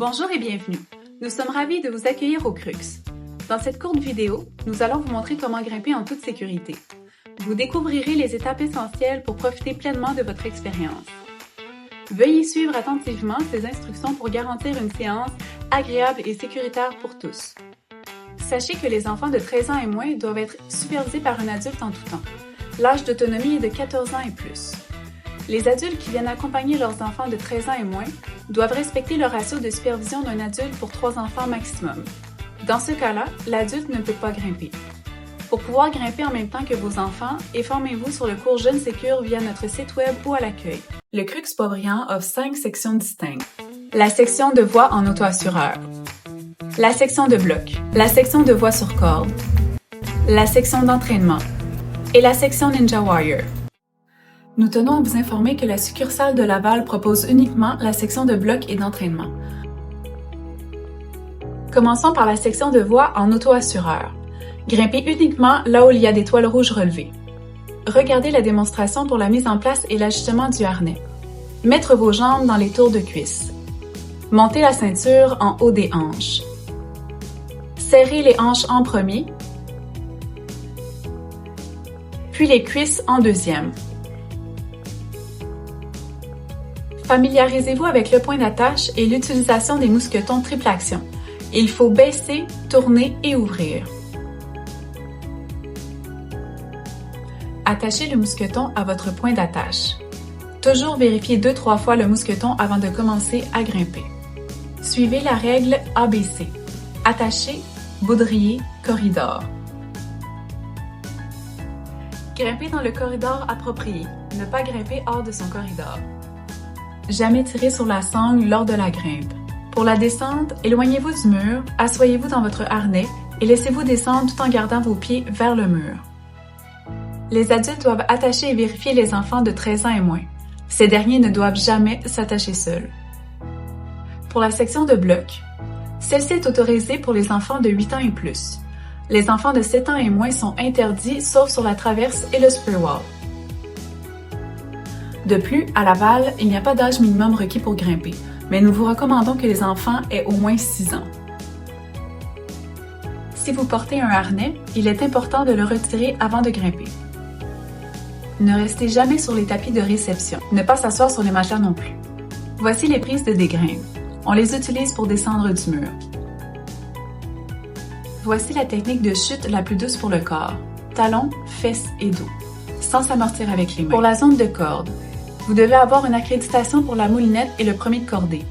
Bonjour et bienvenue. Nous sommes ravis de vous accueillir au Crux. Dans cette courte vidéo, nous allons vous montrer comment grimper en toute sécurité. Vous découvrirez les étapes essentielles pour profiter pleinement de votre expérience. Veuillez suivre attentivement ces instructions pour garantir une séance agréable et sécuritaire pour tous. Sachez que les enfants de 13 ans et moins doivent être supervisés par un adulte en tout temps. L'âge d'autonomie est de 14 ans et plus. Les adultes qui viennent accompagner leurs enfants de 13 ans et moins doivent respecter le ratio de supervision d'un adulte pour 3 enfants maximum. Dans ce cas-là, l'adulte ne peut pas grimper. Pour pouvoir grimper en même temps que vos enfants, informez-vous sur le cours Jeune Sécure via notre site web ou à l'accueil. Le Crux Boisbriand offre 5 sections distinctes. La section de voie en auto-assureur, la section de bloc, la section de voie sur corde, la section d'entraînement et la section Ninja Warrior. Nous tenons à vous informer que la succursale de Laval propose uniquement la section de bloc et d'entraînement. Commençons par la section de voie en auto-assureur. Grimpez uniquement là où il y a des toiles rouges relevées. Regardez la démonstration pour la mise en place et l'ajustement du harnais. Mettre vos jambes dans les tours de cuisse. Montez la ceinture en haut des hanches. Serrez les hanches en premier, puis les cuisses en deuxième. Familiarisez-vous avec le point d'attache et l'utilisation des mousquetons triple action. Il faut baisser, tourner et ouvrir. Attachez le mousqueton à votre point d'attache. Toujours vérifier 2-3 fois le mousqueton avant de commencer à grimper. Suivez la règle ABC. Attacher, baudrier, corridor. Grimpez dans le corridor approprié. Ne pas grimper hors de son corridor. Jamais tirer sur la sangle lors de la grimpe. Pour la descente, éloignez-vous du mur, asseyez-vous dans votre harnais et laissez-vous descendre tout en gardant vos pieds vers le mur. Les adultes doivent attacher et vérifier les enfants de 13 ans et moins. Ces derniers ne doivent jamais s'attacher seuls. Pour la section de bloc, celle-ci est autorisée pour les enfants de 8 ans et plus. Les enfants de 7 ans et moins sont interdits sauf sur la traverse et le spearwall. De plus, à Laval, il n'y a pas d'âge minimum requis pour grimper, mais nous vous recommandons que les enfants aient au moins 6 ans. Si vous portez un harnais, il est important de le retirer avant de grimper. Ne restez jamais sur les tapis de réception. Ne pas s'asseoir sur les matelas non plus. Voici les prises de dégrimpe. On les utilise pour descendre du mur. Voici la technique de chute la plus douce pour le corps. Talons, fesses et dos. Sans s'amortir avec les mains. Pour la zone de corde, vous devez avoir une accréditation pour la moulinette et le premier de cordée.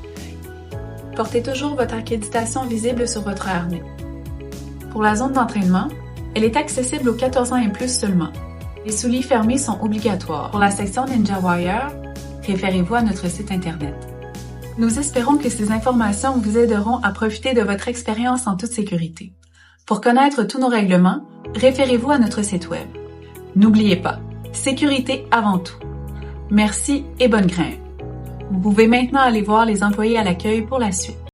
Portez toujours votre accréditation visible sur votre harnais. Pour la zone d'entraînement, elle est accessible aux 14 ans et plus seulement. Les souliers fermés sont obligatoires. Pour la section Ninja Warrior, référez-vous à notre site internet. Nous espérons que ces informations vous aideront à profiter de votre expérience en toute sécurité. Pour connaître tous nos règlements, référez-vous à notre site web. N'oubliez pas, sécurité avant tout. Merci et bonne grimpe. Vous pouvez maintenant aller voir les employés à l'accueil pour la suite.